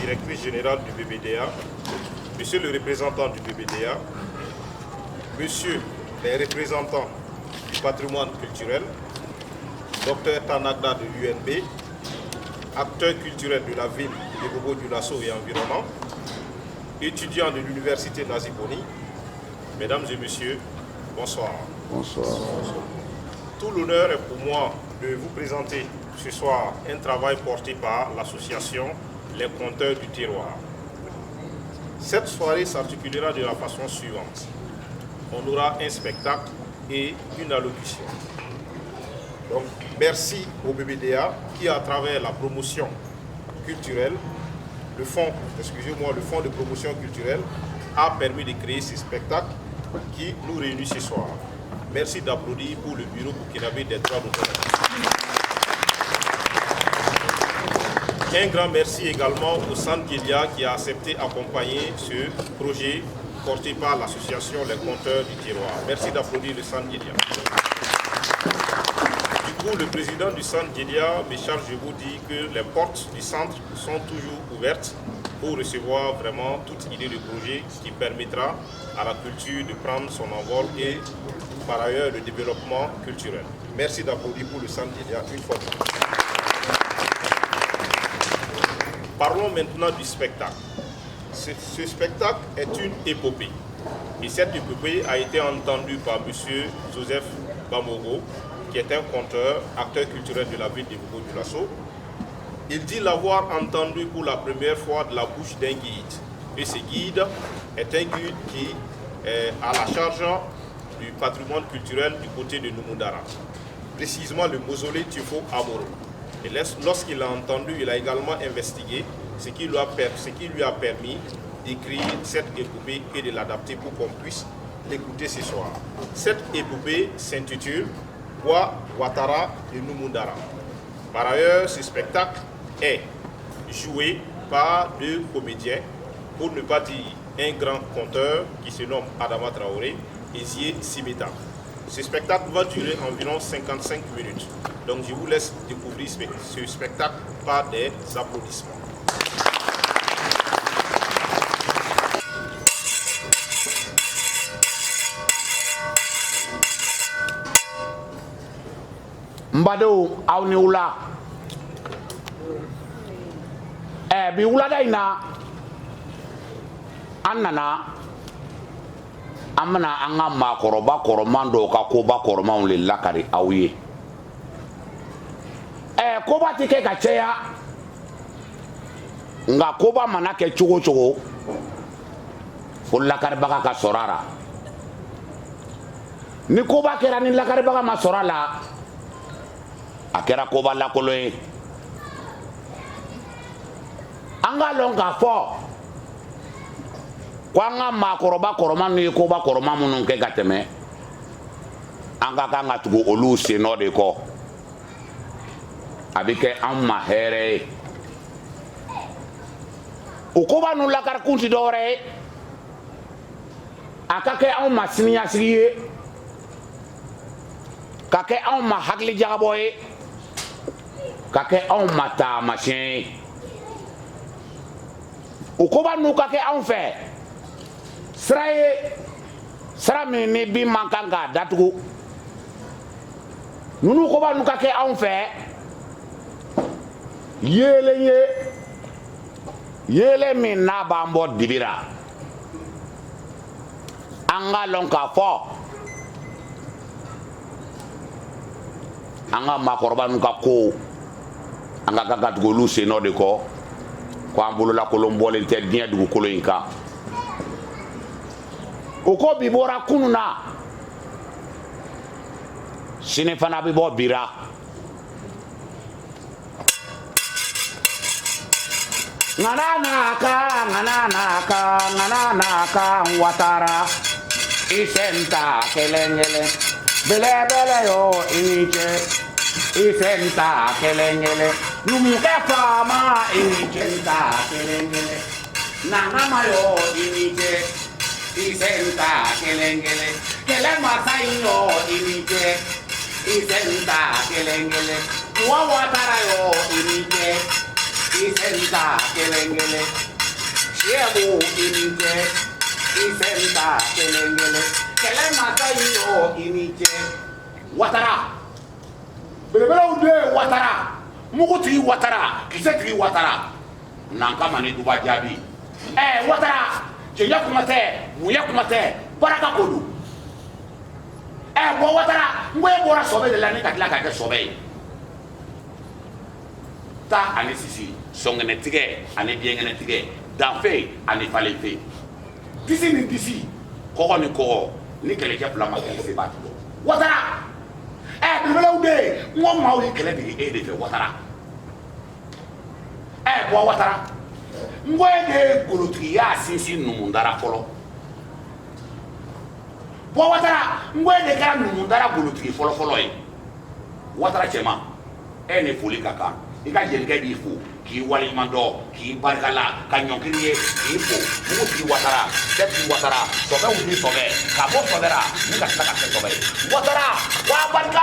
directrice générale du BBDA, monsieur le représentant du BBDA, monsieur les représentants du patrimoine culturel, docteur Tanagda de l'UNB, acteur culturel de la ville de Bobo-Dioulasso et environnement, étudiants de l'université Naziponi, mesdames et messieurs, bonsoir. Bonsoir. Tout l'honneur est pour moi de vous présenter ce soir un travail porté par l'association Les Conteurs du Terroir. Cette soirée s'articulera de la façon suivante. On aura un spectacle et une allocution. Donc, merci au BBDA qui, à travers la promotion culturelle, le fonds de promotion culturelle, a permis de créer ce spectacle qui nous réunit ce soir. Merci d'applaudir pour le Bureau burkinabé des droits de l'homme. Un grand merci également au Centre Guélia qui a accepté d'accompagner ce projet porté par l'association Les Conteurs du Terroir. Merci d'applaudir le Centre Guélia. Du coup, le président du Centre Guélia me charge de vous dire que les portes du centre sont toujours ouvertes pour recevoir vraiment toute idée de projet qui permettra à la culture de prendre son envol et par ailleurs le développement culturel. Merci d'applaudir pour le Centre Guélia une fois de plus. Parlons maintenant du spectacle. Ce spectacle est une épopée. Et cette épopée a été entendue par M. Joseph Bamogo, qui est un conteur, acteur culturel de la ville de Bobo-Dioulasso. Il dit l'avoir entendu pour la première fois de la bouche d'un guide. Et ce guide est un guide qui est à la charge du patrimoine culturel du côté de Numundara, précisément le mausolée Tifo Amoro. Et lorsqu'il l'a entendu, il a également investigué ce qui lui a permis d'écrire cette épopée et de l'adapter pour qu'on puisse l'écouter ce soir. Cette épopée s'intitule Wa Watara de Numundara. Par ailleurs, ce spectacle est joué par deux comédiens, pour ne pas dire un grand conteur qui se nomme Adama Traoré et Zie Simeta. Ce spectacle va durer environ 55 minutes. Donc je vous laisse découvrir ce spectacle par des applaudissements. Mbado awni wula bi wula daina annana amna anga makoroba koromando ka koba koroman le lakari awye koba tike ka cheya nga koba mana ke chugo chugo fo lakari baga ka sorara ni koba kera ni lakari baga ma sorala akera koba la koloe anga longa fo kwanga makoroba koroma ni koba koroma munun ke gateme anga kanga tugo olu se no de ko abike amma here o koba nu la kar kunti dore akake amma siniya sigiye kake amma hagli jaboye kake amma ta machin o koba nu kake an fe sira min ni bin man kan k'a datugu nunu koba nu ka kɛ anw fɛ yeelen ye yeelen min n'a b'an bɔ dibira an k'a lɔn k'a fɔ an ka maakɔrɔba nu ka ko an ka kan ka tugu olu sen nɔ de kɔ ko an bololakolon bɔlen tɛ diɲɛ dugukolo in kan. O ko bi bɔra kunun na sini fana bi bɔ bira ngana ka watara isenta kelengele bele bele yo iniche isenta kelengele numuke fama inichenta kelengele nana mayo iniche isenta kelengele kelemasayo iniche isenta kelengele watara yo iniche Isenta kelengele. Shemu inite. Isenta kelengele. Kelemata yo inite. Watara. Belebele ude Watara. Muguti Watara. Kisetri Watara. Nankama ni duba jabi. Watara. Jenya kumate. Muya kumate. Baraka kodu. Bo Watara. Mwe bora sobe de la ni kakila kake sobe. Ta ani sisi. Songene tige. Ani biengene tige. Danfe. Ani fale fe. Disi ni disi. Koko ni koko. Ni keleke plama kele se bati. Watara. Belebele ude. Mwa mawi kele de fe Watara. Bo Watara. Mwede golotiya sinsi numundara folo. Bo Watara. Mwede kara numundara golotigi folo folo ye. Watara chema. Ne foli kaka. Ika jelike di fo. Ki wali mando. Ki barikala. Ka nyonkiri ye. Ki fo. Mugu tigi Watara. Teti Watara. Sobe wudi sobe. Ka bo sobera. Nika sila ka se sobe. Watara. Wa barika.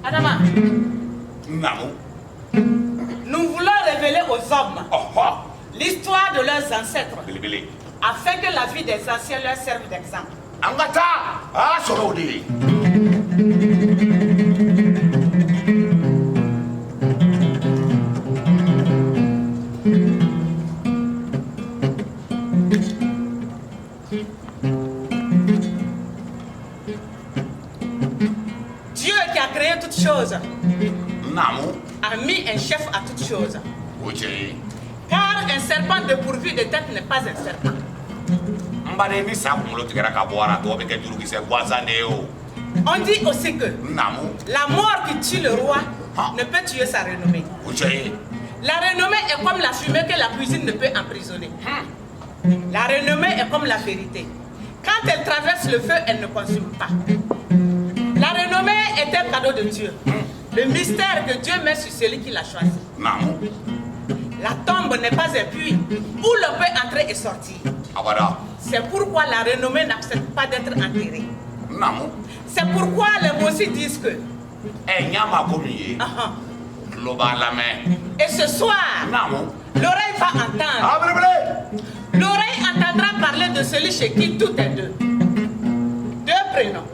Adama, nous voulons révéler aux hommes l'histoire de leurs ancêtres afin que la vie des anciens leur serve d'exemple. Dieu qui a créé toutes choses a mis un chef à toutes choses. Car un serpent dépourvu de tête n'est pas un serpent. On dit aussi que la mort qui tue le roi ne peut tuer sa renommée. La renommée est comme la fumée que la cuisine ne peut emprisonner. La renommée est comme la vérité. Quand elle traverse le feu, elle ne consume pas. La renommée est un cadeau de Dieu. Le mystère que Dieu met sur celui qui l'a choisi. La tombe n'est pas un puits où l'on peut entrer et sortir. C'est pourquoi la renommée n'accepte pas d'être enterrée. C'est pourquoi les mots disent que et ce soir, l'oreille va entendre. L'oreille entendra parler de celui chez qui tout est deux. Deux prénoms.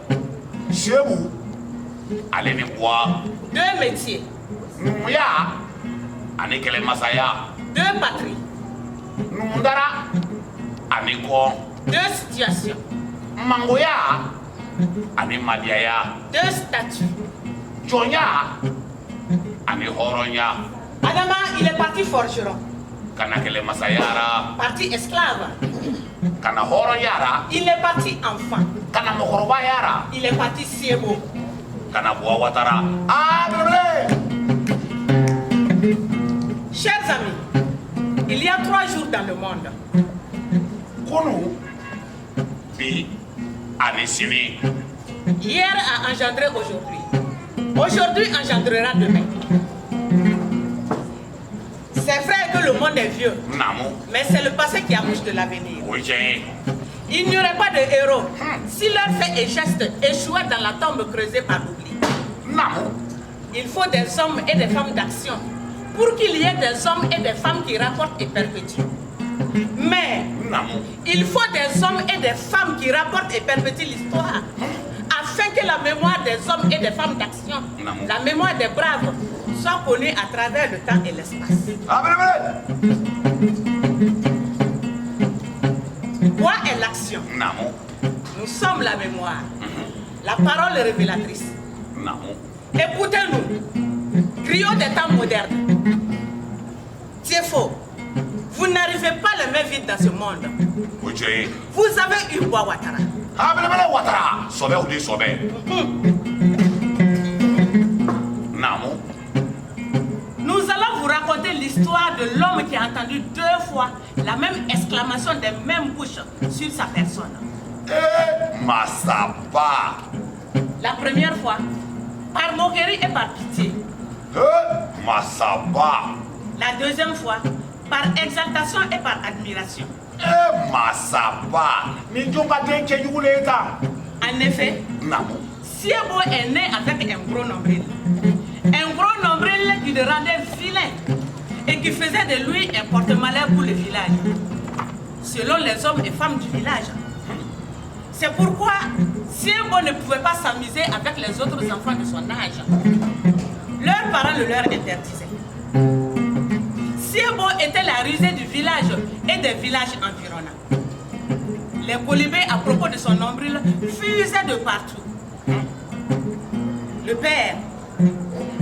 Deux métiers. Deux patries. Deux situations. Deux statuts. Adama, il est parti forgeron. Parti esclave. Il est parti enfant. Il est parti siebo. Chers amis, il y a 3 jours dans le monde. Hier a engendré aujourd'hui. Aujourd'hui engendrera demain. C'est vrai que le monde est vieux, mais c'est le passé qui accouche de l'avenir. Il n'y aurait pas de héros si leurs faits et gestes échouaient dans la tombe creusée par l'oubli. Il faut des hommes et des femmes d'action pour qu'il y ait des hommes et des femmes qui rapportent et perpétuent. Mais il faut des hommes et des femmes qui rapportent et perpétuent l'histoire afin que la mémoire des hommes et des femmes d'action, la mémoire des braves, soit connue à travers le temps et l'espace. Quoi est l'action? Nous sommes la mémoire, la parole révélatrice. Écoutez-nous, crions des temps modernes. C'est faux. Vous n'arrivez pas les mains vides dans ce monde. Vous avez eu Bois Ouattara. Nous allons vous raconter l'histoire de l'homme qui a entendu 2 fois la même exclamation des mêmes bouches sur sa personne. La première fois, par moquerie et par pitié, Massaba. La deuxième fois, par exaltation et par admiration. Massaba. En effet, Siebo est né avec un gros nombril. Un gros nombril qui le rendait vilain et qui faisait de lui un porte-malheur pour le village, selon les hommes et femmes du village. C'est pourquoi Siebo ne pouvait pas s'amuser avec les autres enfants de son âge. Leurs parents le leur interdisaient. Siebo était la risée du village et des villages environnants. Les colibés à propos de son nombril fusaient de partout. Le père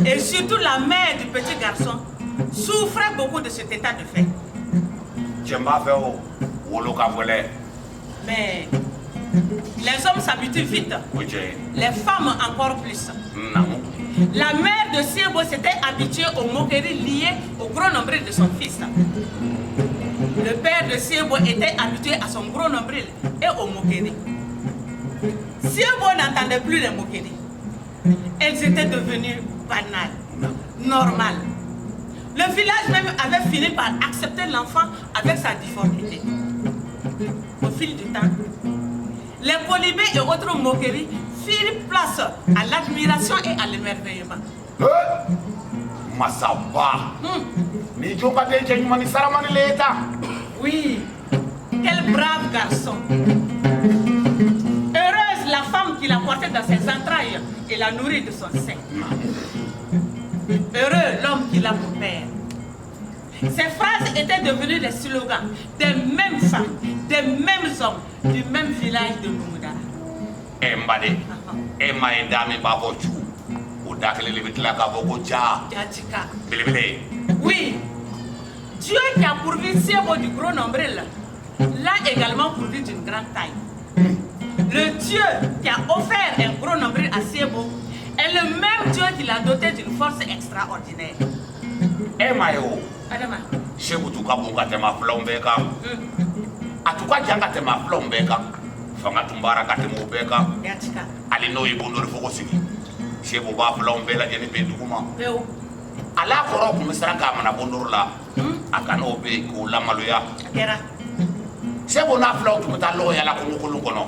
et surtout la mère du petit garçon souffraient beaucoup de cet état de fait. Mais les hommes s'habituent vite, les femmes encore plus. La mère de Siebo s'était habituée aux moqueries liées au gros nombril de son fils. Le père de Siebo était habitué à son gros nombril et aux moqueries. Siebo n'entendait plus les moqueries. Elles étaient devenues banales, normales. Le village même avait fini par accepter l'enfant avec sa difformité. Au fil du temps, les colibés et autres moqueries firent place à l'admiration et à l'émerveillement. Oui, quel brave garçon. Heureuse la femme qui l'a porté dans ses entrailles et l'a nourri de son sein. Heureux l'homme qui l'a pour père. Ces phrases étaient devenues des slogans des mêmes femmes, des mêmes hommes, du même village de Lumudara. Oui, Dieu qui a pourvu Siebo du gros nombril l'a également pourvu d'une grande taille. Le Dieu qui a offert un gros nombril à Siebo est le même Dieu qui l'a doté d'une force extraordinaire. Adama. Ala koro kun misran ka mana bondoro la akano be ko la maloya Kera. Sebo na flaw tu ta lo ya la ko ko kono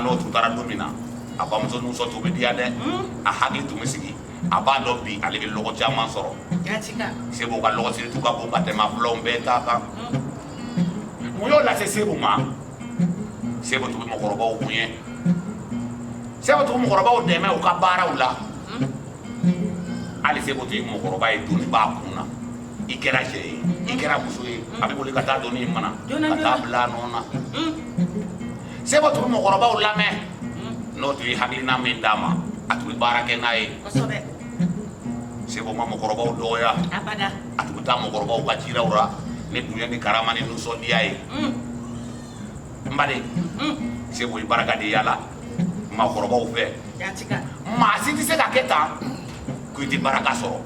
no tu tara domina abamuso nu so to be dia de a hagi tu misigi abado bi ale be logo jama soro Yatika. Sebo ka logo siri tu ka ko ka te ma flaw be ta ka mo yo la se sebo ma sebo tu mo koroba o kunye sebo tu mo koroba o de me o ka bara o la ali Sebo tu mo koroba e duni ba kuna ikera je ikera muso e abi boli kata doni mana kata bla nona Sebo tu mo koroba o lame no tu haglina me dama atu barake nai Kosobe. Sebo mo koroba o doya Abada. atu ta mo koroba o kachira ura ne dunya ni karama ni nuso diai mbade Sebo i baraka de yala ma koroba o fe Yatika. ma siti se ka keta kuiti baraka soro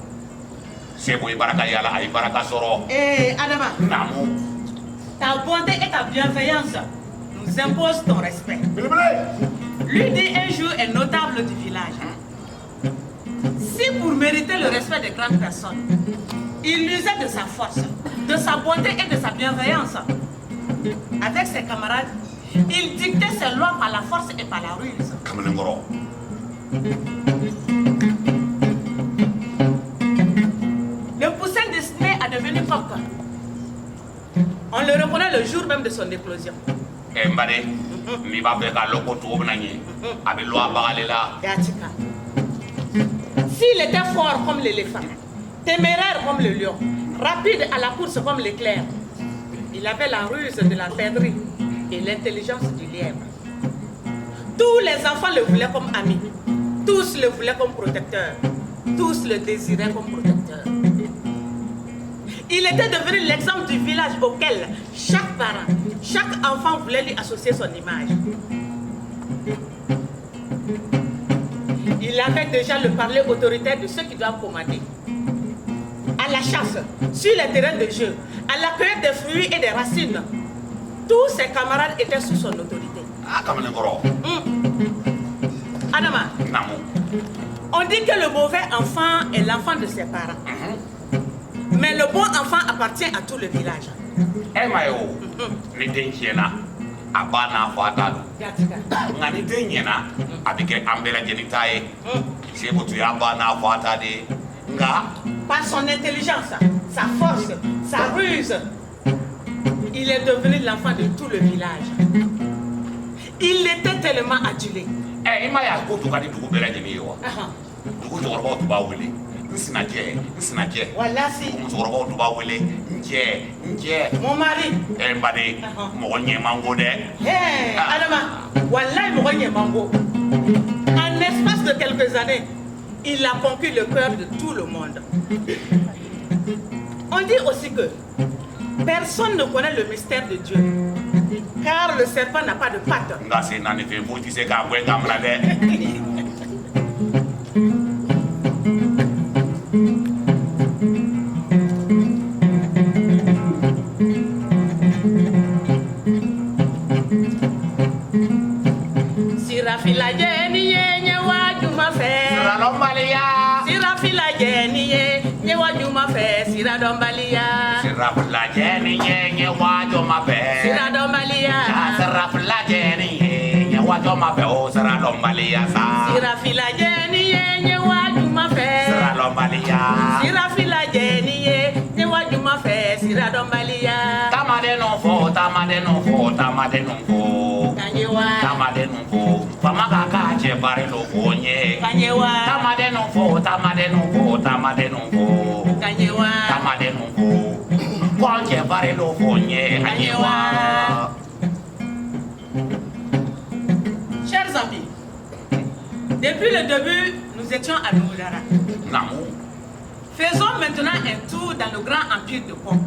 Sebo i baraka yala ay baraka soro Adama. namu Ta bonté et ta bienveillance nous imposent ton respect. Lui dit un jour un notable du village. Si pour mériter le respect des grandes personnes, il usait de sa force, de sa bonté et de sa bienveillance, avec ses camarades, il dictait ses lois par la force et par la ruse. kamelengoro Le poussin destiné à devenir coq. On le reconnaît le jour même de son éclosion. mbade mi ba be ka loko to obnanye abi lo abalela Yatika. S'il était fort comme l'éléphant, téméraire comme le lion, rapide à la course comme l'éclair, il avait la ruse de la perdrix et l'intelligence du lièvre. Tous les enfants le voulaient comme ami, tous le voulaient comme protecteur, tous le désiraient comme protecteur. Il était devenu l'exemple du village auquel chaque parent, chaque enfant voulait lui associer son image. Il avait déjà le parler autoritaire de ceux qui doivent commander. À la chasse, sur les terrains de jeu, à la cueillette des fruits et des racines, tous ses camarades étaient sous son autorité. kamelengoro Adama, namu On dit que le mauvais enfant est l'enfant de ses parents. Mais le bon enfant appartient à tout le village. Eh mayo, ni denkiena, abana fata. Ngani denyena, abike ambela jenitaye. C'est pour tu abana fata de. Nga. Par son intelligence, sa force, sa ruse, il est devenu l'enfant de tout le village. Il était tellement adulé. Eh, ima ya ko to kadi dugu bela jeni yo. Dugu to korba to ba wele. Nsinaje. Voilà si. Ko to korba to ba wele. Nje. Mon mari. Eh mbade mo nye mango de. Eh, Adama, wallahi mo nye mango. En espace de quelques années, il a conquis le cœur de tout le monde. On dit aussi que personne ne connaît le mystère de Dieu, car le serpent n'a pas de pattes. Sirafila jeni ye wajuma fe. Sirafila jeni ye wajuma fe. Siradombalia. Sirafila jeni ye wajuma fe. Siradombalia. Sirafila jeni ye wajuma fe. Oh siradombalia sa. Sirafila jeni ye wajuma fe. Siradombalia. Sirafila jeni ye wajuma fe. Siradombalia. Tamade no fo. Kanyewa. Tamade no fo. Famaka kache bare lo fonye. Kanyewa. Tamade no fo. Kanyewa. Tamade no fo. Konche bare lo fonye. Kanyewa. Chers amis, depuis le début, nous étions à Nouadara. Namou. Faisons maintenant un tour dans le grand empire de Kom.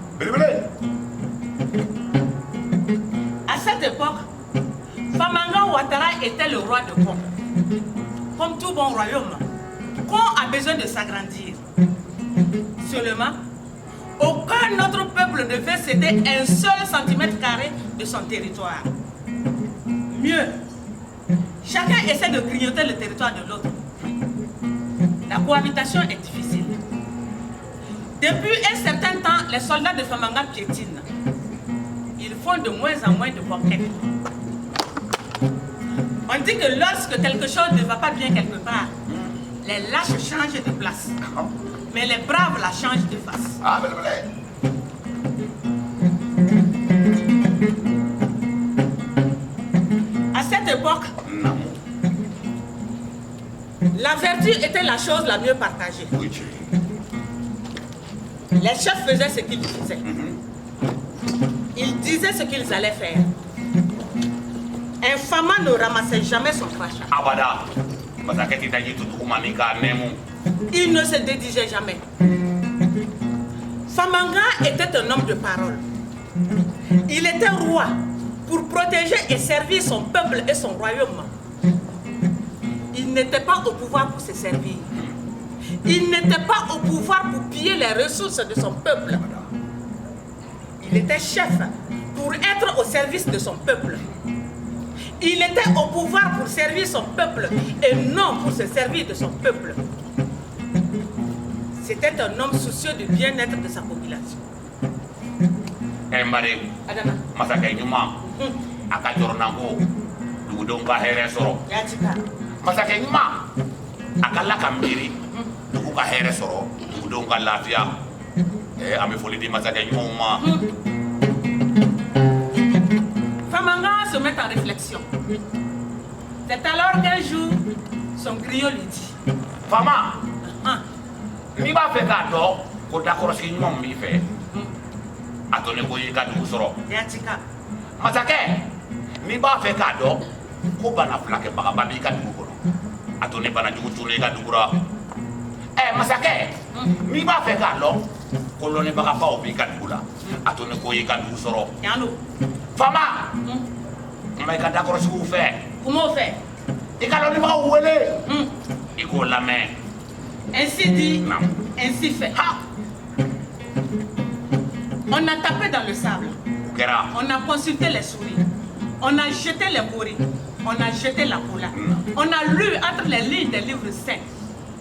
À cette époque, Famanga Ouattara était le roi de Kom. Comme tout bon royaume, Kom a besoin de s'agrandir. Seulement, aucun autre peuple ne veut céder un seul centimètre carré de son territoire. Mieux, chacun essaie de grignoter le territoire de l'autre. La cohabitation est difficile. Depuis un certain temps, les soldats de Famanga piétinent. Ils font de moins en moins de conquêtes. On dit que lorsque quelque chose ne va pas bien quelque part, les lâches changent de place. Mais les braves la changent de face. À cette époque, la vertu était la chose la mieux partagée. Les chefs faisaient ce qu'ils disaient. Ils disaient ce qu'ils allaient faire. Un fama ne ramassait jamais son crachat. Il ne se dédigeait jamais. Famanga était un homme de parole. Il était roi pour protéger et servir son peuple et son royaume. Il n'était pas au pouvoir pour se servir. Il n'était pas au pouvoir pour piller les ressources de son peuple. Il était chef pour être au service de son peuple. Il était au pouvoir pour servir son peuple et non pour se servir de son peuple. C'était un homme soucieux du bien-être de sa population. Adama. Famanga se met en réflexion. C'est alors qu'un jour, son griot lui dit: Fama, ni b'a fait k'a dɔn ko dakɔrɔsigi ɲuman b'i fɛ a to ne ko i ka dugu sɔrɔ. Masakɛ, ni b'a fɛ k'a dɔn ko bana fila kɛbagaba b'i ka dugu kɔnɔ a to ne bana jugu tunu i ka dugu la. Masakɛ, ni b'a fɛ k'a dɔn ko lɔnnibagabaw b'i ka dugu la a to ne ko i ka dugu sɔrɔ. Fama, n ma i ka dakɔrɔsigiw fɛ. Comment fait? I ka lɔnnibagaw wele i k'o lamɛn. Ainsi dit, ainsi fait. On a tapé dans le sable. On a consulté les souris. On a jeté les bourris. On a jeté la cola. On a lu entre les lignes des livres saints.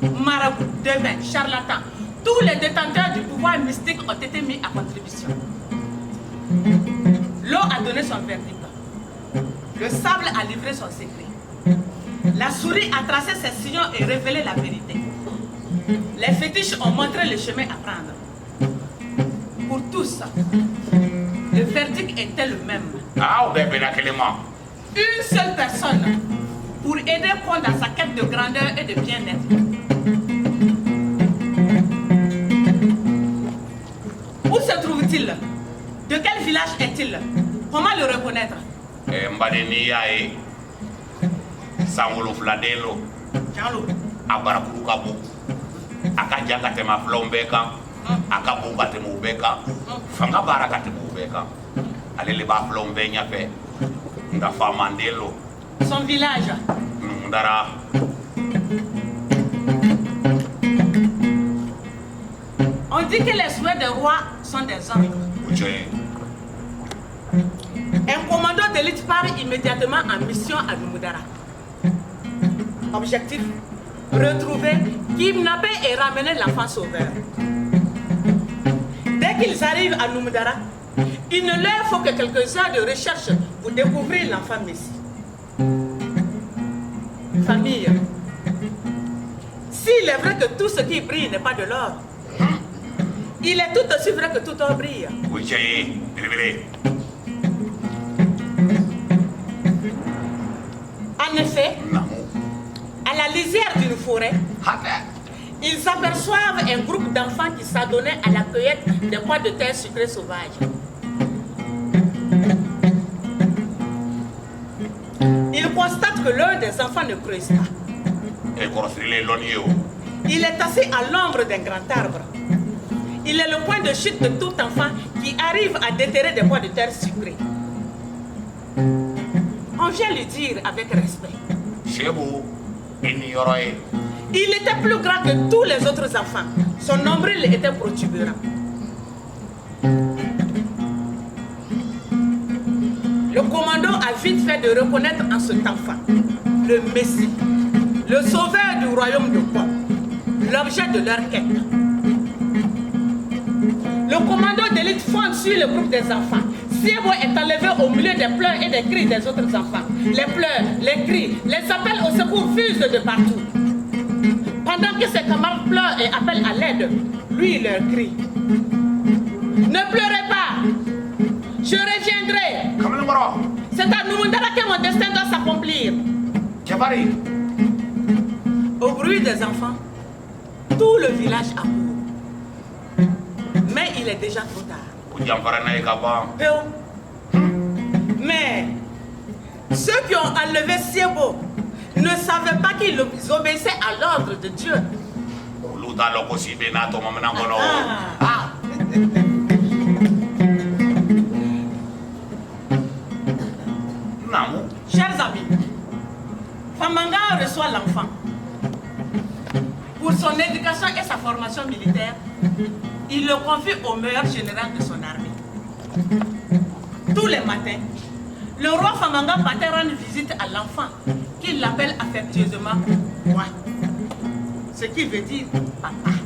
marabouts, devins, charlatans, tous les détenteurs du pouvoir mystique ont été mis à contribution. L'eau a donné son verdict. Le sable a livré son secret. La souris a tracé ses sillons et révélé la vérité. Les fétiches ont montré le chemin à prendre. Pour tous, le verdict était le même. Une seule personne pour aider Pond dans sa quête de grandeur et de bien-être. Où se trouve-t-il? De quel village est-il? Comment le reconnaître? Sangolo Fladelo, Abarakuru Kabu, Akajaka Temaflombeka, Akabu Batemubeka, Fangabara Temubeka, Aleleba Flombenia Pe, Ndafa Mandelo. Son village. Ndara. On dit que les souhaits des rois sont des ordres. Un commando d'élite part immédiatement en mission à Numudara. Objectif, retrouver, kidnapper et ramener l'enfant sauveur. Dès qu'ils arrivent à Numudara, il ne leur faut que quelques heures de recherche pour découvrir l'enfant Messie. Famille, s'il est vrai que tout ce qui brille n'est pas de l'or, il est tout aussi vrai que tout or brille. En effet, à la lisière d'une forêt, ils aperçoivent un groupe d'enfants qui s'adonnaient à la cueillette des pois de terre sucrés sauvages. Ils constatent que l'un des enfants ne creuse pas. Il est assis à l'ombre d'un grand arbre. Il est le point de chute de tout enfant qui arrive à déterrer des pois de terre sucrés. On vient lui dire avec respect. Il était plus grand que tous les autres enfants. Son nombril était protubérant. Le commando a vite fait de reconnaître en cet enfant le Messie, le sauveur du royaume de Pond, l'objet de leur quête. Le commando d'élite fonce sur le groupe des enfants. Siebo est enlevé au milieu des pleurs et des cris des autres enfants. Les pleurs, les cris, les appels au secours fusent de partout. Pendant que ses camarades pleurent et appellent à l'aide, lui il leur crie. Ne pleurez pas, je reviendrai. C'est à Numudara que mon destin doit s'accomplir. Au bruit des enfants, tout le village accourt. Mais il est déjà trop tard. Mais ceux qui ont enlevé Siebo ne savaient pas qu'ils obéissaient à l'ordre de Dieu. Chers amis, Famanga reçoit l'enfant. Pour son éducation et sa formation militaire, il le confie au meilleur général de son armée. Tous les matins, le roi Famanga partait rendre visite à l'enfant, qu'il l'appelle affectueusement moi. Ce qui veut dire papa.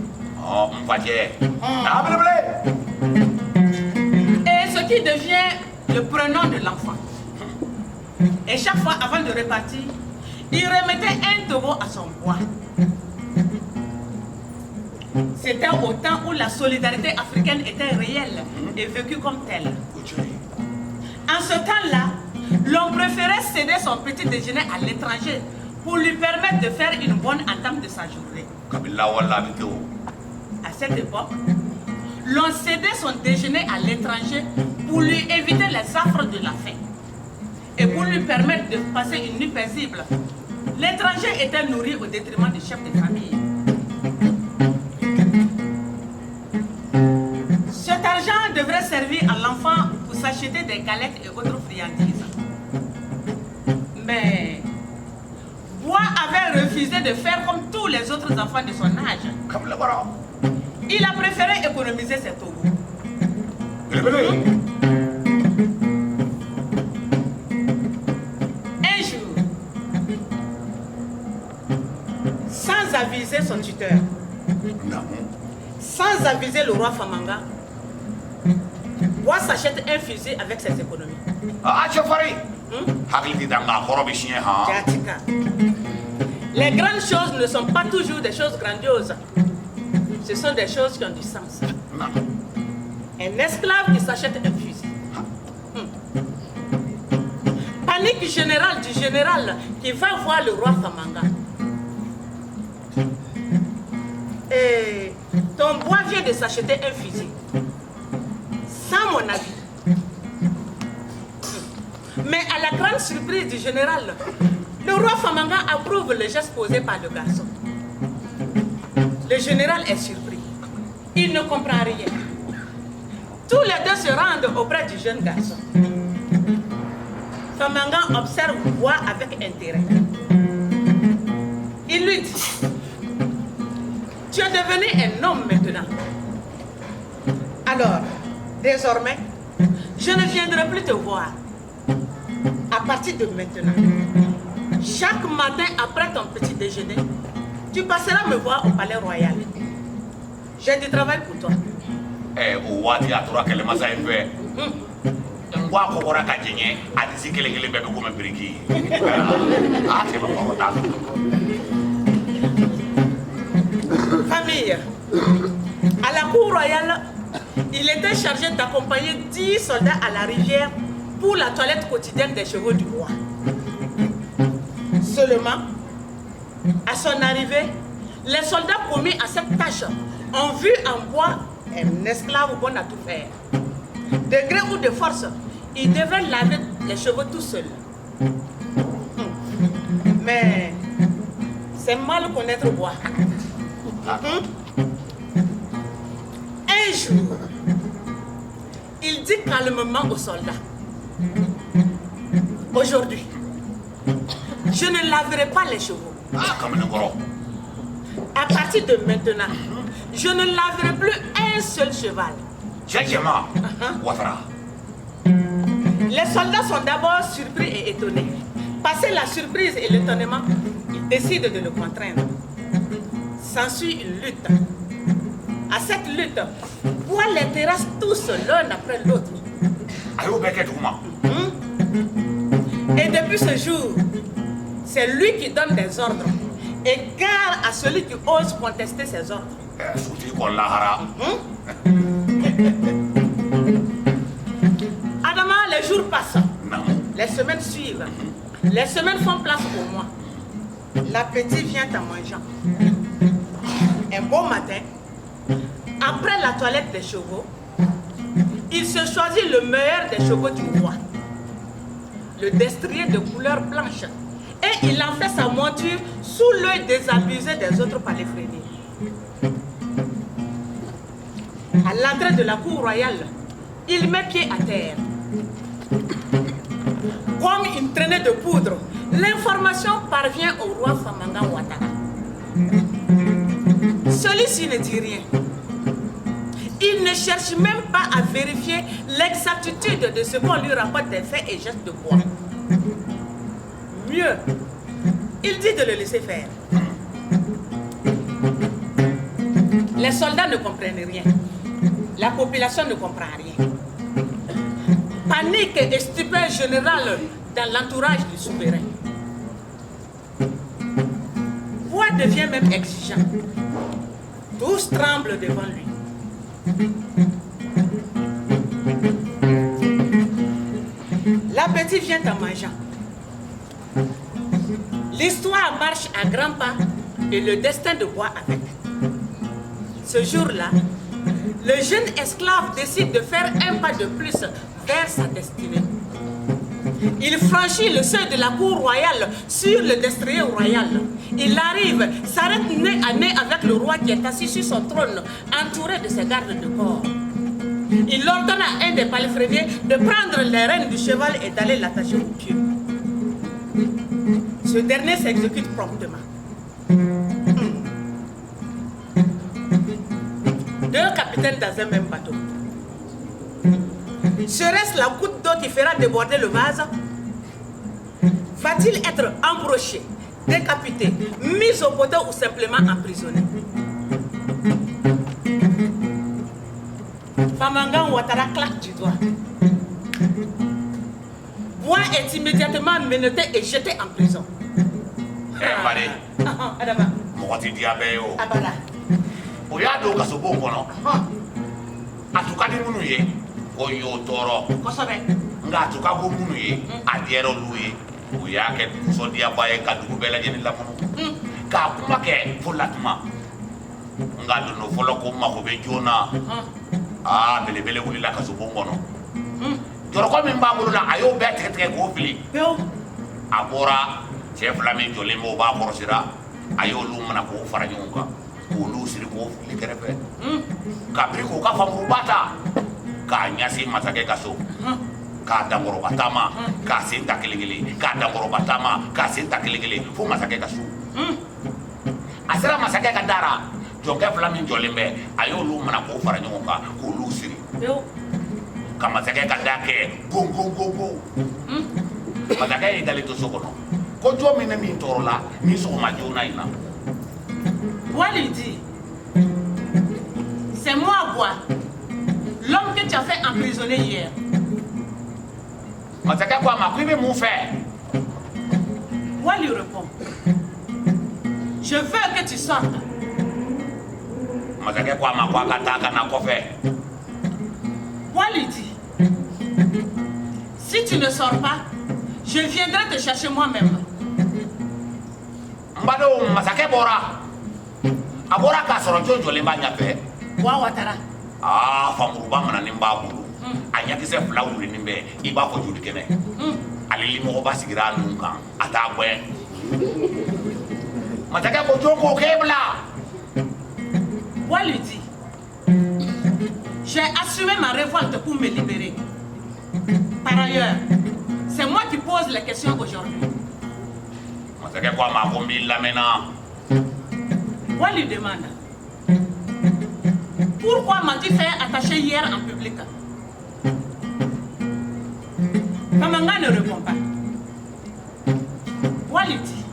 Et ce qui devient le prénom de l'enfant. Et chaque fois avant de repartir, il remettait un taureau à son bois. C'était au temps où la solidarité africaine était réelle et vécue comme telle. En ce temps-là, l'on préférait céder son petit déjeuner à l'étranger pour lui permettre de faire une bonne entame de sa journée. À cette époque, l'on cédait son déjeuner à l'étranger pour lui éviter les affres de la faim et pour lui permettre de passer une nuit paisible. L'étranger était nourri au détriment du chef de famille. Cet argent devrait servir à l'enfant pour s'acheter des galettes et autres friandises. Mais Bois avait refusé de faire comme tous les autres enfants de son âge. Il a préféré économiser ses taureaux. Un jour, sans aviser son tuteur, sans aviser le roi Famanga, Bois s'achète un fusil avec ses économies. Les grandes choses ne sont pas toujours des choses grandioses. Ce sont des choses qui ont du sens. Un esclave qui s'achète un fusil. Panique générale du général qui va voir le roi Famanga. Et ton bois vient de s'acheter un fusil. Sans mon avis. Mais à la grande surprise du général, le roi Famanga approuve le geste posé par le garçon. Le général est surpris. Il ne comprend rien. Tous les deux se rendent auprès du jeune garçon. Famanga observe Bois avec intérêt. Il lui dit: tu es devenu un homme maintenant. Alors, désormais, je ne viendrai plus te voir. À partir de maintenant, chaque matin après ton petit déjeuner, tu passeras me voir au palais royal. J'ai du travail pour toi. Famille, à la cour royale, il était chargé d'accompagner 10 soldats à la rivière pour la toilette quotidienne des chevaux du roi. Seulement, à son arrivée, les soldats commis à cette tâche ont vu en Bois un esclave bon à tout faire. De gré ou de force, il devait laver les chevaux tout seul. Mais c'est mal connaître Bois. Un jour, il dit calmement aux soldats: aujourd'hui, je ne laverai pas les chevaux. À partir de maintenant, je ne laverai plus un seul cheval. Les soldats sont d'abord surpris et étonnés. Passé la surprise et l'étonnement, ils décident de le contraindre. S'ensuit une lutte. À cette lutte, Bois les terrasse tous l'un après l'autre. Et depuis ce jour, c'est lui qui donne des ordres. Et garde à celui qui ose contester ses ordres. Adama, les jours passent. Les semaines suivent. Les semaines font place au mois. L'appétit vient en mangeant. Un beau matin, après la toilette des chevaux, il se choisit le meilleur des chevaux du roi, le destrier de couleur blanche, et il en fait sa monture sous l'œil désabusé des autres paléphréniers. À l'entrée de la cour royale, il met pied à terre. Comme une traînée de poudre, l'information parvient au roi Famanga Ouattara. Celui-ci ne dit rien. Il ne cherche même pas à vérifier l'exactitude de ce qu'on lui rapporte des faits et gestes de Bois. Mieux, il dit de le laisser faire. Les soldats ne comprennent rien. La population ne comprend rien. Panique et stupeur générale dans l'entourage du souverain. Bois devient même exigeant. Tous tremblent devant lui. L'appétit vient en mangeant. L'histoire marche à grands pas et le destin de Bois avec. Ce jour-là, le jeune esclave décide de faire un pas de plus vers sa destinée. Il franchit le seuil de la cour royale sur le destrier royal. Il arrive, s'arrête nez à nez avec le roi qui est assis sur son trône, entouré de ses gardes de corps. Il ordonne à un des paléphréniers de prendre les rênes du cheval et d'aller l'attacher au pied. Ce dernier s'exécute promptement. Deux capitaines dans un même bateau. Serait-ce la goutte d'eau qui fera déborder le vase? Va-t-il être embroché, décapité, mis au poteau ou simplement emprisonné. Famanga Ouattara claque du doigt. Bois est immédiatement menotté et jeté en prison. Adama. Mokoti diabeo. Abala. Oyado kasobo kono. Atukadi munu ye. Oyo toro. Kosobe. Nga atukago munu ye. Adiero luye. Oyake so diabaye kadugu bela jeni la munu. Ka kuma ke folatuma. Nga dono folo ko mako be jona. Bele wuli la kasobo kono. Joroko min ba bulu la ayo be tete ko fili. Yo. Abora chef la min jole mo ba korosira. Ayo lu mana ko fara nyonga. Ko lu siri ko fili kerefe. Kabri ko ka famu bata. Ka nyasi masake kaso. Ka dangoro batama, ka senta kelegele, ka dangoro batama, ka senta kelegele, fu masake kaso. Asira masake ka dara. Jonge fla min jole mbe ayo lu mana ko fara nyonga ko lu siri. Yo. Kama sake ka dake go. Masake idali to sokono. Ko jo min min torola, mi so ma jona ina. Wali dit, c'est moi, Bois, l'homme que tu as fait emprisonner hier. Masake kwa makwibe mon frère. Wali répond, je veux que tu sortes. Masake kwa makwa kataka na kofe. Wali dit, si tu ne sors pas, je viendrai te chercher moi-même. Mbado masake bora. Abora ka soro jojo le ba nyafe. Wa Ouattara. Famuru ba mana nimba bulu. Anya kise flawuri nimbe iba ko judi kene. Ali limo ba sigira nunka ata gwe. Mataka ko joko kebla. Wali dit, j'ai assumé ma révolte pour me libérer. Par ailleurs, c'est moi qui pose les questions aujourd'hui. Mataka kwa makombi la mena. Wali demande, pourquoi m'as-tu fait attacher hier en public? Famanga ne répond pas. Wali dit,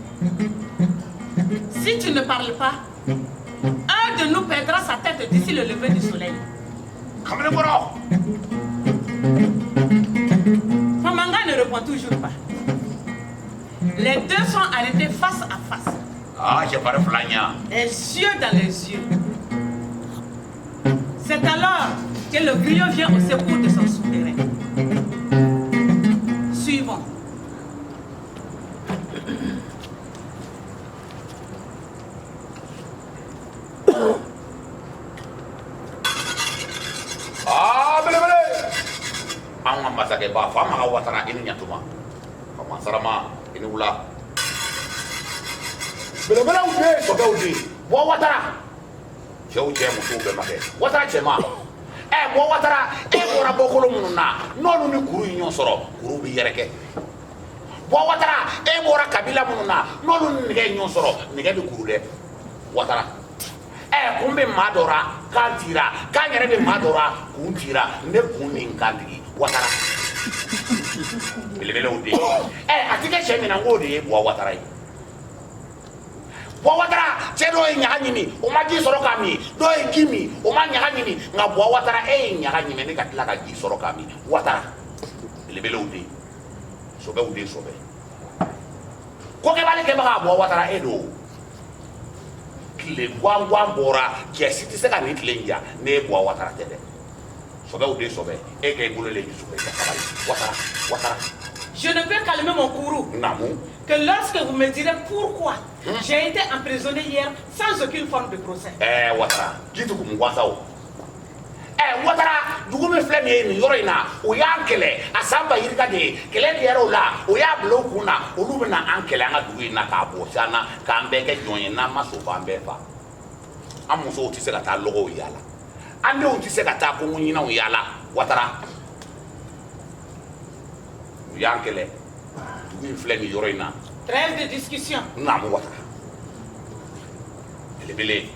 si tu ne parles pas, un de nous perdra sa tête d'ici le lever du soleil. Famanga ne répond toujours pas. Les deux sont arrêtés face à face. J'ai pas de flagna. Les yeux dans les yeux. C'est alors que le griot vient au secours de son souverain. Suivons. Ang masake ba fama Ouattara ini nyatuma. Fama sarama ini ula. Bela ude so gaudi. Bo Ouattara. Cheu chemu tu be make. Ouattara chema. Bo Ouattara bora bokolo mununa. Nonu ni kuru inyo soro. Kuru bi yereke. Bo Ouattara bora kabila mununa. Nonu ni nge inyo soro. Nge bi kuru de. Ouattara. Kumbe madora kantira. Kanyere be madora kuntira. Ne kunin kantigi. Ouattara. Bele ude. Atike chemi na ngode bo Ouattara. Bo Ouattara chedo nyanyini o maji soro kami do gimi o ma nyanyini nga bo Ouattara nyanyini ne katla ka ji soro kami Ouattara bele ude sobe ude sobe ko ke bale ke ba bo Ouattara do kile gwangwa bora ke siti se ka ni tlenja ne bo Ouattara tede sobe ude sobe ke bulele ji sobe ka bale Ouattara. Je ne peux calmer mon courroux que lorsque vous me direz pourquoi j'ai été emprisonné hier sans aucune forme de procès. Ouattara, qui te comme Ouattara? Ouattara, du coup, me flemme, Yorina, ou Yankele, à Samba Irgade, qu'elle est là, ou Yablo Kuna, ou Lumina Ankele, à Douina, Kabosana, Kambeke, Joyena, Masofambefa. Amuso, tu sais, la logo Yala. Ando, tu sais, la Takumina Yala, Ouattara. Yankele, du flemme, Yorina. Trêve de discussion. Non, Ouattara. Elle est belée.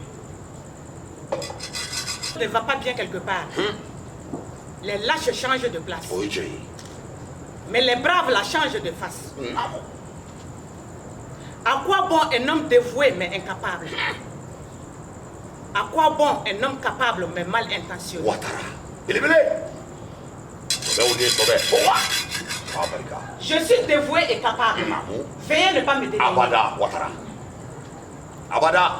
Ne va pas bien quelque part. Les lâches changent de place. Oui. Mais les braves la changent de face. Non. À quoi bon un homme dévoué mais incapable? À quoi bon un homme capable mais mal intentionné? Ouattara. Il est belé. Je suis dévoué et capable. Veuillez ne pas me dénigrer. Abada, Ouattara. Abada.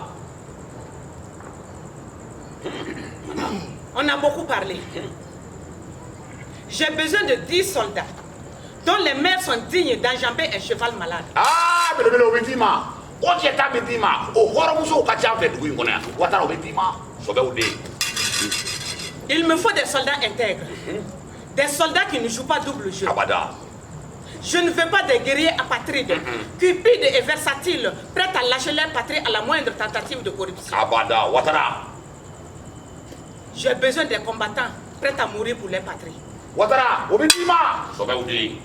On a beaucoup parlé. J'ai besoin de 10 soldats dont les mères sont dignes d'enjamber un cheval malade. Ah, mais le Obétima. Quand tu es à Bétima, au Horomuso, au Katia, fait du Ouattara Obétima. Il me faut des soldats intègres. Des soldats qui ne jouent pas double jeu. Abada. Je ne veux pas des guerriers apatrides, cupides et versatiles, prêts à lâcher leur patrie à la moindre tentative de corruption. Abada, Ouattara. J'ai besoin des combattants prêts à mourir pour leur patrie. Ouattara, Obétima. Sobeoudi.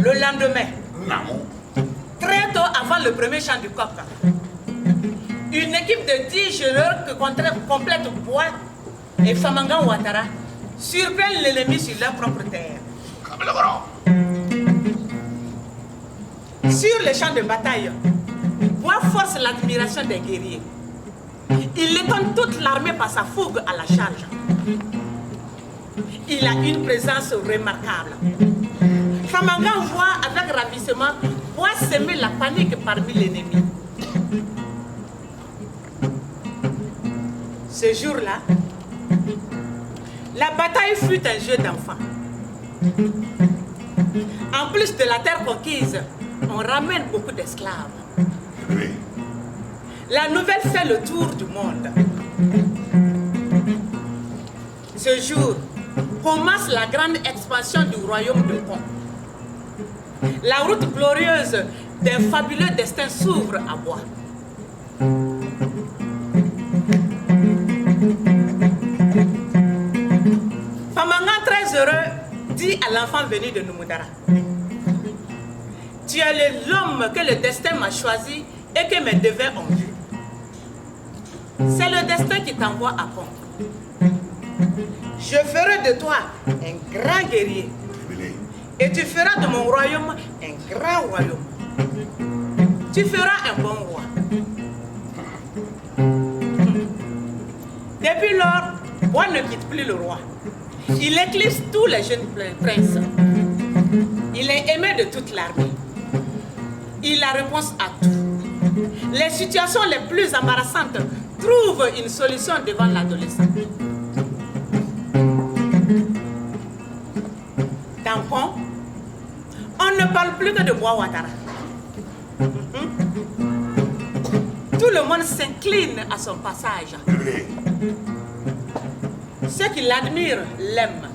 Le lendemain, très tôt avant le premier chant du coq, une équipe de 10 jureurs que complète Bois et Famangan Ouattara surprennent l'ennemi sur leur propre terre. Sur le champ de bataille, Bois force l'admiration des guerriers. Il étonne toute l'armée par sa fougue à la charge. Il a une présence remarquable. Famangan voit avec ravissement Bois semer la panique parmi l'ennemi. Ce jour-là, la bataille fut un jeu d'enfant. En plus de la terre conquise, on ramène beaucoup d'esclaves. Oui. La nouvelle fait le tour du monde. Ce jour commence la grande expansion du royaume de Pont. La route glorieuse d'un fabuleux destin s'ouvre à Bois. Famangan, très heureux, dit à l'enfant venu de Numudara: tu es l'homme que le destin m'a choisi et que mes devins ont vu. C'est le destin qui t'envoie à Pont. Je ferai de toi un grand guerrier. Et tu feras de mon royaume un grand royaume. Tu feras un bon roi. Depuis lors, Bois ne quitte plus le roi. Il éclipse tous les jeunes princes. Il est aimé de toute l'armée. Il a réponse à tout. Les situations les plus embarrassantes trouvent une solution devant l'adolescent. Dans Pont, on ne parle plus que de Bois Ouattara. Tout le monde s'incline à son passage. Ceux qui l'admirent l'aiment.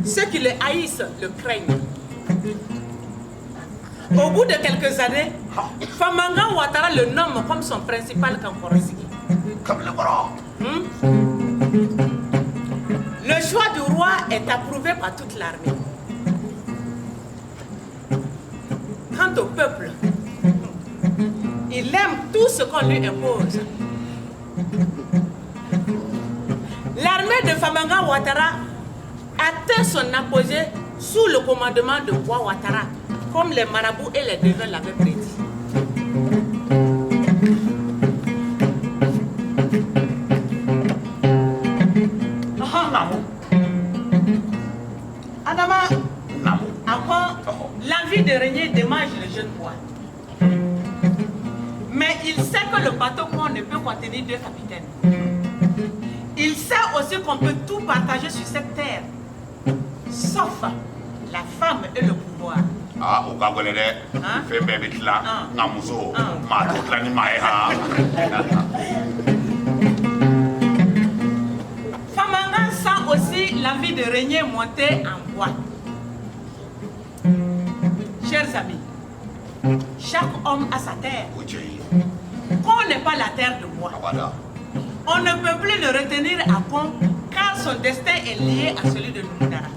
Ceux qui le haïssent le craignent. Au bout de quelques années, Famangan Ouattara le nomme comme son principal Kankorosigi. Comme le bras. Le choix du roi est approuvé par toute l'armée. Quant au peuple, il aime tout ce qu'on lui impose. L'armée de Famangan Ouattara atteint son apogée sous le commandement de Bois Ouattara, comme les marabouts et les devins l'avaient prédit. Adama, l'envie de régner démange le jeune Bois. Mais il sait que le bateau pont ne peut contenir 2 capitaines. Il sait aussi qu'on peut tout partager sur cette terre, sauf la femme et le pouvoir. Ah, au Gabonais, fait bébé là, Namuso, ma toute l'animae. Famangan sent aussi l'envie de régner monter en Bois. chers amis, chaque homme a sa terre. Qu'on n'est pas la terre de bois. On ne peut plus le retenir à Kon car son destin est lié à celui de Numudara.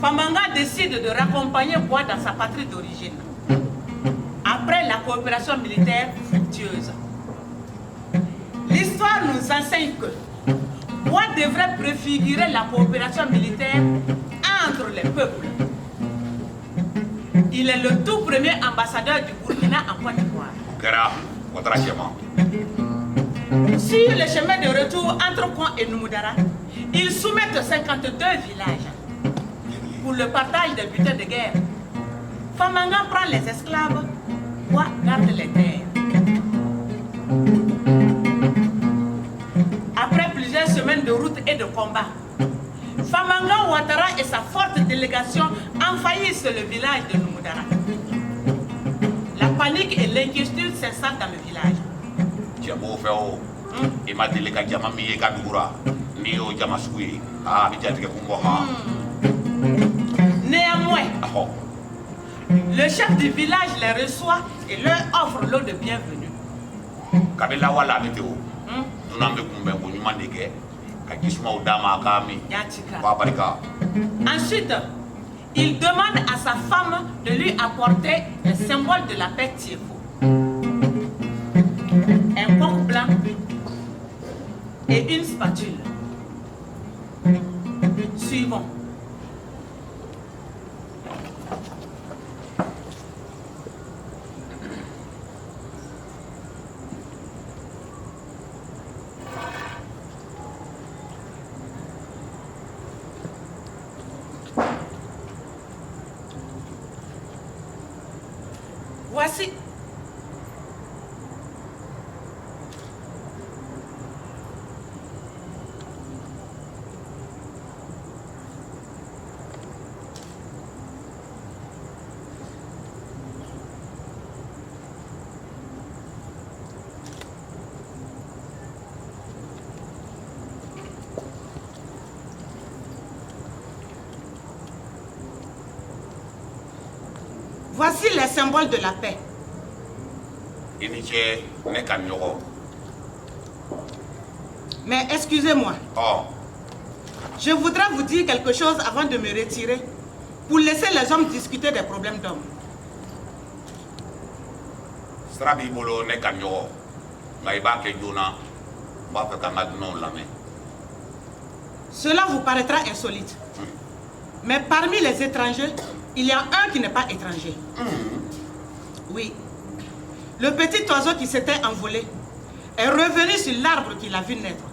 Famanga décide de raccompagner Bois dans sa patrie d'origine. Après la coopération militaire fructueuse. L'histoire nous enseigne que Bois devrait préfigurer la coopération militaire entre les peuples. Il est le tout premier ambassadeur du Burkina en Côte d'Ivoire. Sur le chemin de retour entre Kon et Numudara, ils soumettent 52 villages pour le partage des butins de guerre. Famanga prend les esclaves, Bois garde les terres. Après plusieurs semaines de route et de combat, Famanga Ouattara et sa forte délégation envahissent le village de Numudara. La panique et l'inquiétude s'installent dans le village. Néanmoins, le chef du village les reçoit et leur offre l'eau de bienvenue. Ensuite, il demande à sa femme de lui apporter le symbole de la paix Tiefo. Un coq blanc et une spatule. Suivons. Voici. Voici les symboles de la paix. Mais excusez-moi. Je voudrais vous dire quelque chose avant de me retirer pour laisser les hommes discuter des problèmes d'hommes. Cela vous paraîtra insolite. Mais parmi les étrangers, il y a un qui n'est pas étranger. Oui. Le petit oiseau qui s'était envolé est revenu sur l'arbre qu'il a vu naître.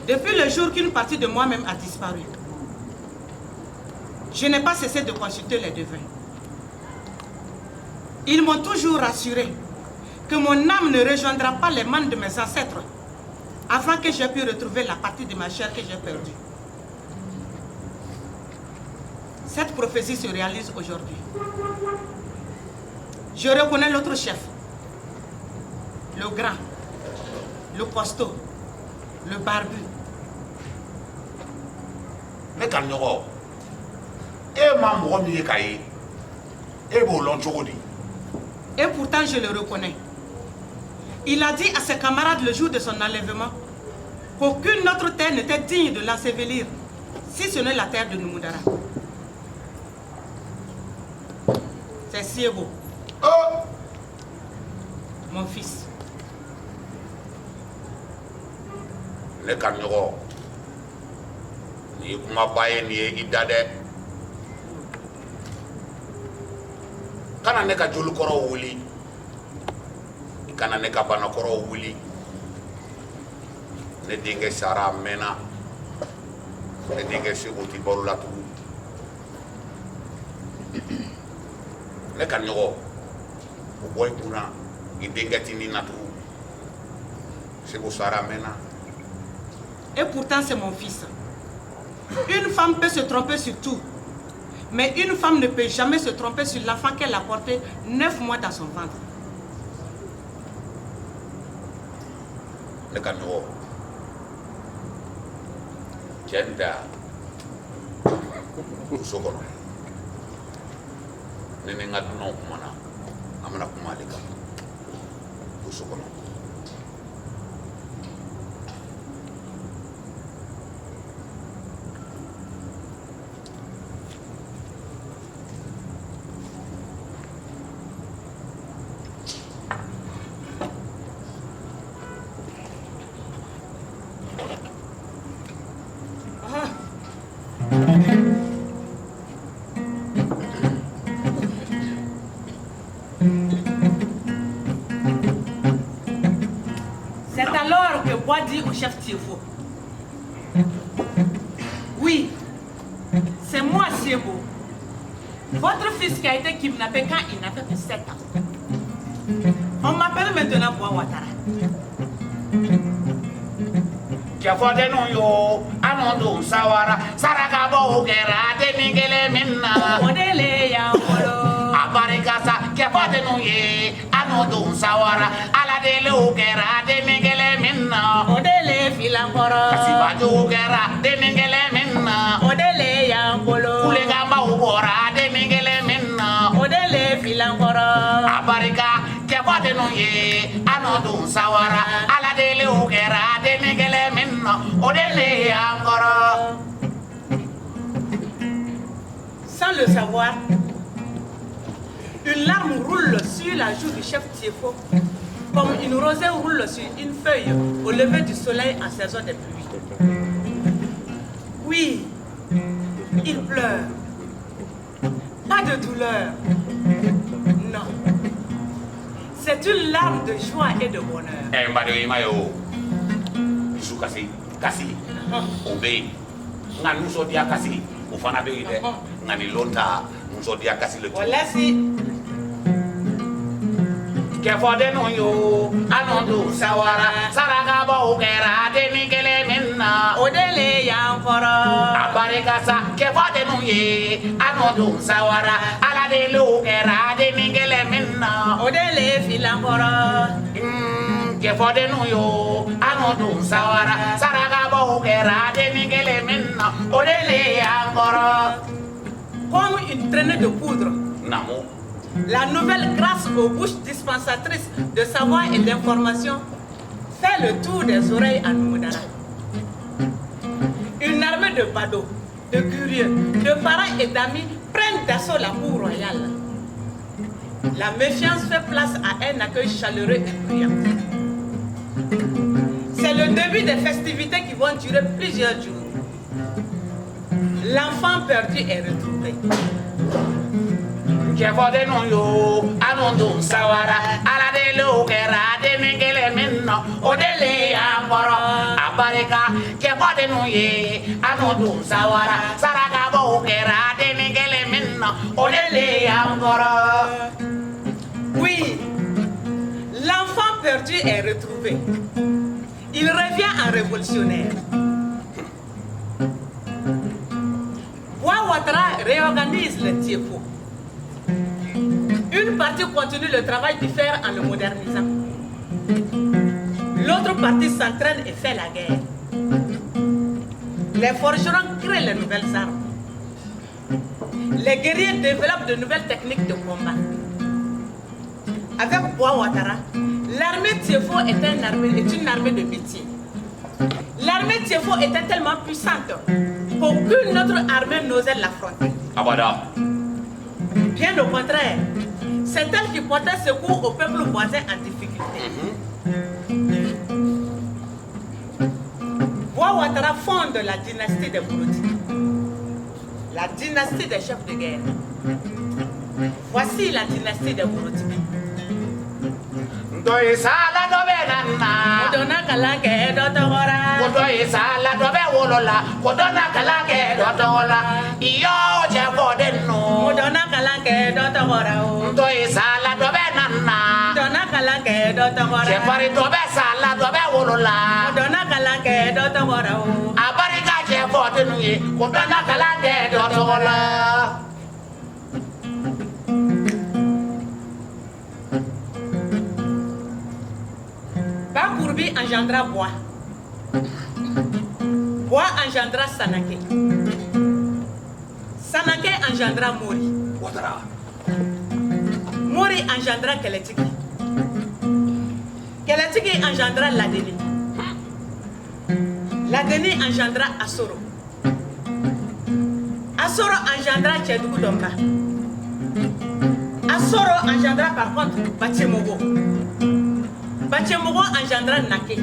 Depuis le jour qu'une partie de moi-même a disparu, je n'ai pas cessé de consulter les devins. Ils m'ont toujours rassuré que mon âme ne rejoindra pas les manes de mes ancêtres avant que j'ai pu retrouver la partie de ma chair que j'ai perdue. Cette prophétie se réalise aujourd'hui. Je reconnais l'autre chef, le grand, le costaud, le barbu. Et pourtant je le reconnais. Il a dit à ses camarades le jour de son enlèvement qu'aucune autre terre n'était digne de l'ensevelir, si ce n'est la terre de Numudara. C'est Siebo. Mon fils. Le Kanyoro, ni kuma baye ni idade. Kana neka jolu koro wuli. Kana neka bana koro wuli. Ne dinge sara mena. Ne dinge seguti borula tu. Le Kanyoro, o boy kuna idinge tini natu. Segu sara mena. Et pourtant c'est mon fils. Une femme peut se tromper sur tout, Mais une femme ne peut jamais se tromper sur l'enfant qu'elle a porté 9 mois dans son ventre. Le canot. Tienda. Sokono. Nene ngaduno kumana. Amana kumaleka. Sokono. C'est alors que Bois dit au chef Tiefo: oui, c'est moi Siebo, votre fils qui a été kidnappé quand il n'avait que 7 ans. On m'appelle maintenant Bois Ouattara. Kefodenu yo anondo sawara saraka bo gera de mingele minna Modele ya wolo aparikasa kefodenu ye anondo sawara ala de lo gera de mingele minna Modele filankoro kasibaju gera de mingele minna Modele ya wolo kulega ba ubora de mingele minna Modele filankoro aparika kefodenu ye anondo sawara ala de lo gera de mingele minna odele ankoro. Sans le savoir, une larme roule sur la joue du chef Tiefo, comme une rosée roule sur une feuille au lever du soleil en saison de pluie. Oui, il pleure. Pas de douleur. Non. C'est une larme de joie et de bonheur. Eh, mbado imayo. Isu kasi. Obe. Nga nuso dia kasi. Ufana be ide. Nga ni lonta nuso dia kasi le. Voilà si. Kefode no yo anondo sawara saraka bo ukera de mingele minna Odele yankoro aparekasa kefode no ye anondo sawara ala de lo ukera de mingele minna Odele filankoro Kefode no yo anondo sawara saraka bo ukera de mingele minna odele yankoro. Comme une traînée de poudre. Namo. La nouvelle, grâce aux bouches dispensatrices de savoir et d'information, fait le tour des oreilles à Noumoudara. Une armée de badauds, de curieux, de parents et d'amis prennent d'assaut la cour royale. La méfiance fait place à un accueil chaleureux et bruyant. C'est le début des festivités qui vont durer plusieurs jours. L'enfant perdu est retrouvé. Kefode no yo anondo sawara ala de lo kera de mingele minno odele ankoro apareka kefode no ye anondo sawara saraka bo kera de mingele minno odele ankoro. Oui, l'enfant perdu est retrouvé. Il revient en révolutionnaire. Bois Ouattara réorganise le Tiefo. Une partie continue le travail du fer en le modernisant. L'autre partie s'entraîne et fait la guerre. Les forgerons créent les nouvelles armes. Les guerriers développent de nouvelles techniques de combat. Avec Bois Ouattara, l'armée Tiefo est une armée de métier. L'armée Tiefo était tellement puissante qu'aucune autre armée n'osait l'affronter. Abada. Bien au contraire, c'est elle qui portait secours au peuple voisin en difficulté. Bois Ouattara fonde la dynastie des Bouroti, la dynastie des chefs de guerre. Voici la dynastie des Bouroti. Doye sala dobe nanna Kodona kalange dotogora Doye sala dobe wolola Kodona kalange dotogola Iyo jefode no Kodona kalange dotogora Doye sala dobe nanna Kodona kalange dotogora Jefari dobe sala dobe wolola Kodona kalange dotogora Abarika jefode no ye Kodona kalange dotogola Kourbi engendra Bois. Bois engendra Sanaké. Sanaké engendra Mori. Mori engendra Keletiki. Keletiki engendra Ladeni. Ladeni engendra Asoro. Asoro engendra Tchedougou Domba. Asoro engendra par contre Batchemogo. Batchemogo engendra Nake.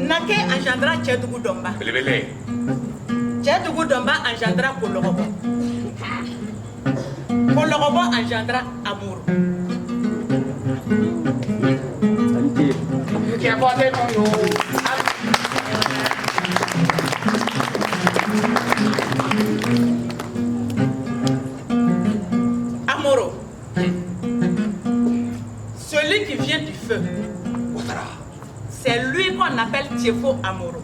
Nake engendra Tchedougou Domba. Tchedougou Domba engendra Kolorobo. Kolorobo engendra Amour. Amoro. Celui qui vient du feu. C'est lui qu'on appelle Tiefo Amoro.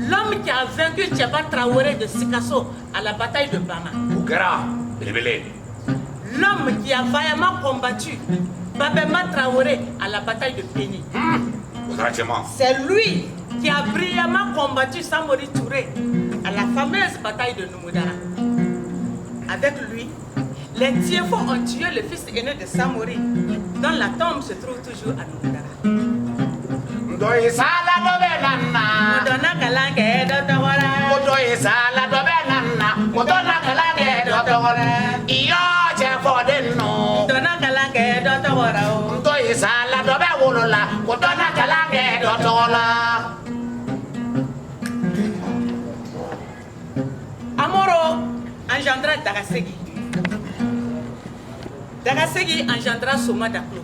L'homme qui a vaincu Tcheba Traoré de Sikasso à la bataille de Bama. L'homme qui a vaillamment combattu Babema Traoré à la bataille de Péni. C'est lui qui a brillamment combattu Samori Touré à la fameuse bataille de Noumoudara. Avec lui, les Tiefo ont tué le fils aîné de Samori, dont la tombe se trouve toujours à Noumoudara. Amoro engendra Dagasegi. Dagasegi engendra Soma Daklo.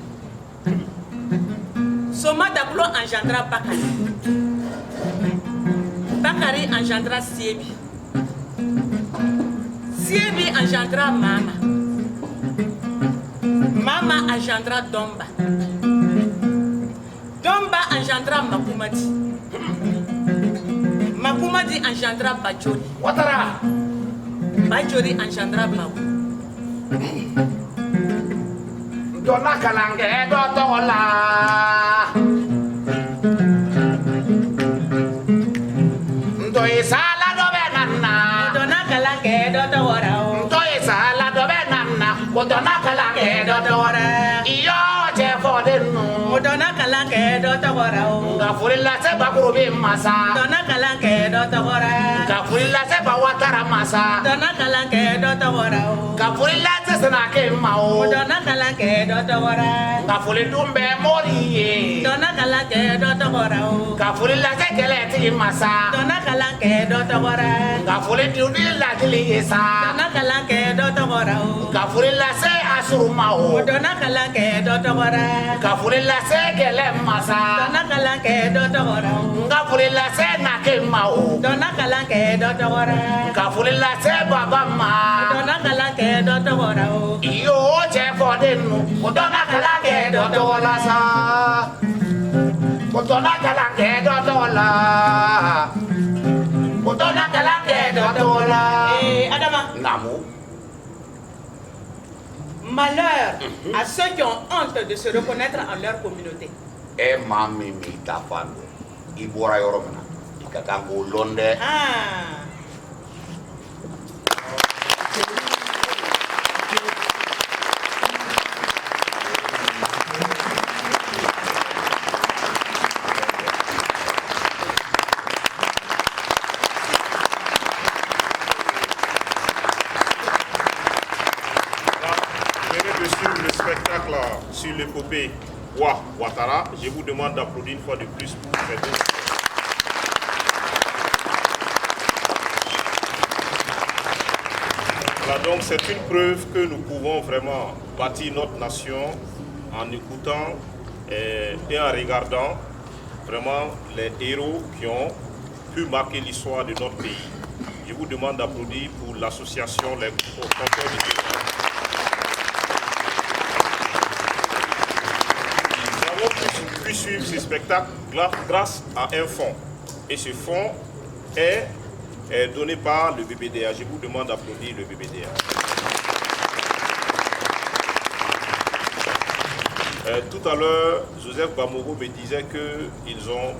Soma Daklo engendra Bakari. Bakari engendra Siebi. Siebi engendra Mama. Mama engendra Domba. Domba engendra Makoumadi. Makoumadi engendra Bajori. Bajori engendra Mabou. Dona Kalange Dotola. Ndoye sala dobenana. Dona Kalange Dotora. Ndoye sala dobenana. Dona Kalange Dotora. Iyo Jefodenu. Dona Kalange Dotora. Ngafurila se bakurubi masa. Dona Kalange Dotora. Ngafurila se bawatara masa. Dona Kalange Dotora. Ngafurila se senake mao. Dona Kalange Dotora. Ngafulidumbe moriye. Dona Kalange Dotora. Ngafurila se keleti masa. Dona Kalange Dotora. Ngafulidudila dilisa. Dona Kalange Dotora. Ngafurila se asurumao. Dona Kalange Dotora. Ngafurila se kelem masa. Dona Kalange Dotora. Ngafurila se nakemao. Dona Kalange Dotora. Ngafurila se babama. Dona Kalange Dotora. Iyo Jefodenu. Dona Kalange Dotora sa. Dona Kalange Dotora. Dona Kalange Dotora. Adama. Namu. Malheur à ceux qui ont honte de se reconnaître en leur communauté. Mami mitafando. Ibora yoromena. Ikatango londe. Sur l'épopée Ouattara, je vous demande d'applaudir une fois de plus pour ces deux. Voilà, donc c'est une preuve que nous pouvons vraiment bâtir notre nation en écoutant et en regardant vraiment les héros qui ont pu marquer l'histoire de notre pays. Je vous demande d'applaudir pour l'association Les Conteurs du Pays. Pu suivre ce spectacle grâce à un fonds. Et ce fonds est donné par le BBDA. Je vous demande d'applaudir le BBDA. Tout à l'heure, Joseph Bamoro me disait qu'ils ont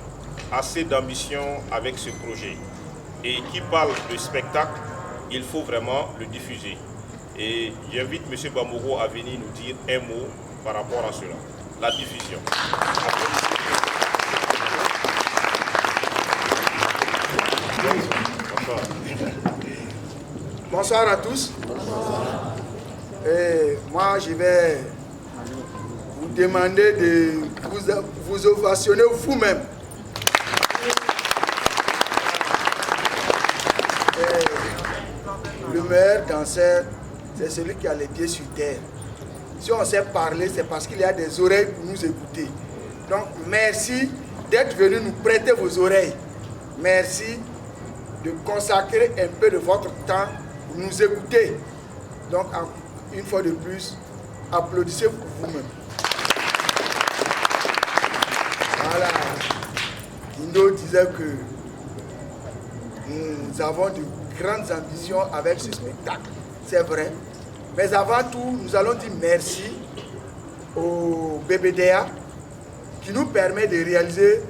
assez d'ambition avec ce projet. Et qui parle de spectacle, il faut vraiment le diffuser. Et j'invite M. Bamoro à venir nous dire un mot par rapport à cela. La diffusion. Bonsoir à tous. Et moi, je vais vous demander de vous ovationner vous-même. Le meilleur danseur, c'est celui qui a les pieds sur terre. Si on sait parler, c'est parce qu'il y a des oreilles pour nous écouter. Donc, merci d'être venu nous prêter vos oreilles. Merci de consacrer un peu de votre temps pour nous écouter. Donc, une fois de plus, applaudissez pour vous-même. Voilà. Indo disait que nous avons de grandes ambitions avec ce spectacle. C'est vrai. Mais avant tout, nous allons dire merci au BBDA qui nous permet de réaliser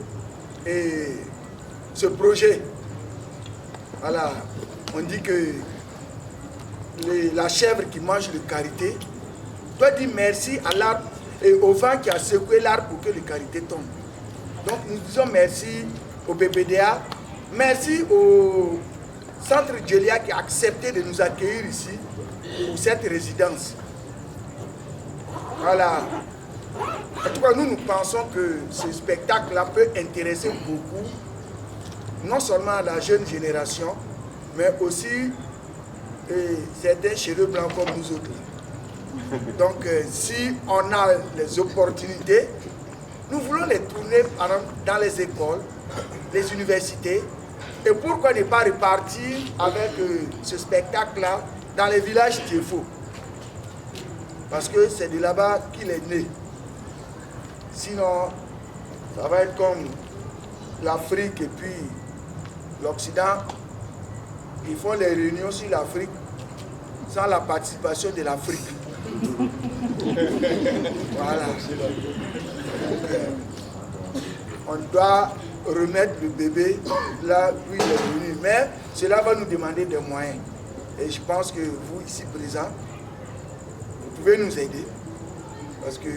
ce projet. Voilà. On dit que la chèvre qui mange le karité doit dire merci à l'arbre et au vent qui a secoué l'arbre pour que le karité tombe. Donc nous disons merci au BBDA, merci au Centre Djelia qui a accepté de nous accueillir ici pour cette résidence. Voilà. En tout cas, nous pensons que ce spectacle-là peut intéresser beaucoup, non seulement la jeune génération, mais aussi certains cheveux blancs comme nous autres. Donc, si on a les opportunités, nous voulons les tourner par exemple, dans les écoles, les universités. Et pourquoi ne pas repartir avec ce spectacle-là dans les villages Tiefo? Parce que c'est de là-bas qu'il est né. Sinon, ça va être comme l'Afrique et puis l'Occident. Ils font les réunions sur l'Afrique sans la participation de l'Afrique. Voilà. On doit remettre le bébé là où il est venu. Mais cela va nous demander des moyens. Et je pense que vous, ici présents, vous pouvez nous aider. Parce que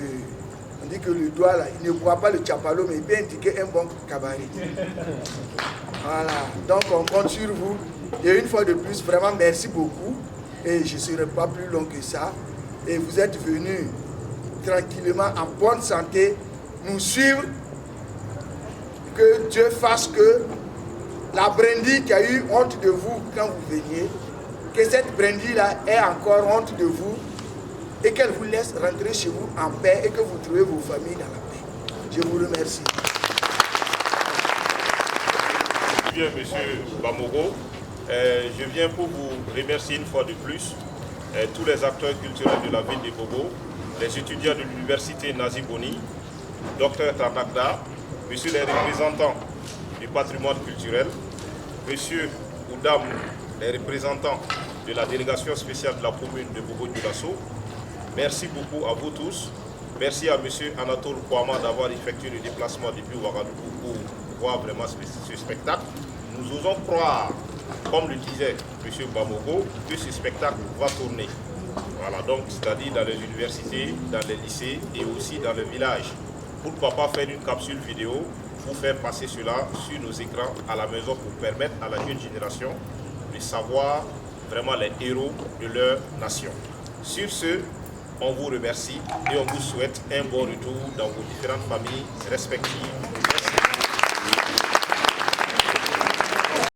on dit que le doigt là, il ne voit pas le tchapalo, mais il peut indiquer un bon cabaret. Voilà. Donc on compte sur vous. Et une fois de plus, vraiment merci beaucoup. Et je ne serai pas plus long que ça. Et vous êtes venus tranquillement, en bonne santé, nous suivre. Que Dieu fasse que la brindille qui a eu honte de vous quand vous veniez, que cette brindille-là ait encore honte de vous et qu'elle vous laisse rentrer chez vous en paix et que vous trouvez vos familles dans la paix. Je vous remercie. Bien, monsieur Bamoro, je viens pour vous remercier une fois de plus tous les acteurs culturels de la ville de Bobo, les étudiants de l'université Nazi Boni, Dr Tabakda, monsieur les représentants du patrimoine culturel, monsieur ou dames les représentants de la délégation spéciale de la commune de Bobo-Dioulasso. Merci beaucoup à vous tous. Merci à monsieur Anatole Kouama d'avoir effectué le déplacement depuis Ouagadougou pour voir vraiment ce spectacle. Nous osons croire, comme le disait monsieur Bamoro, que ce spectacle va tourner. Voilà, donc c'est-à-dire dans les universités, dans les lycées et aussi dans le village. Pourquoi pas faire une capsule vidéo pour faire passer cela sur nos écrans à la maison pour permettre à la jeune génération de savoir vraiment les héros de leur nation. Sur ce, on vous remercie et on vous souhaite un bon retour dans vos différentes familles respectives.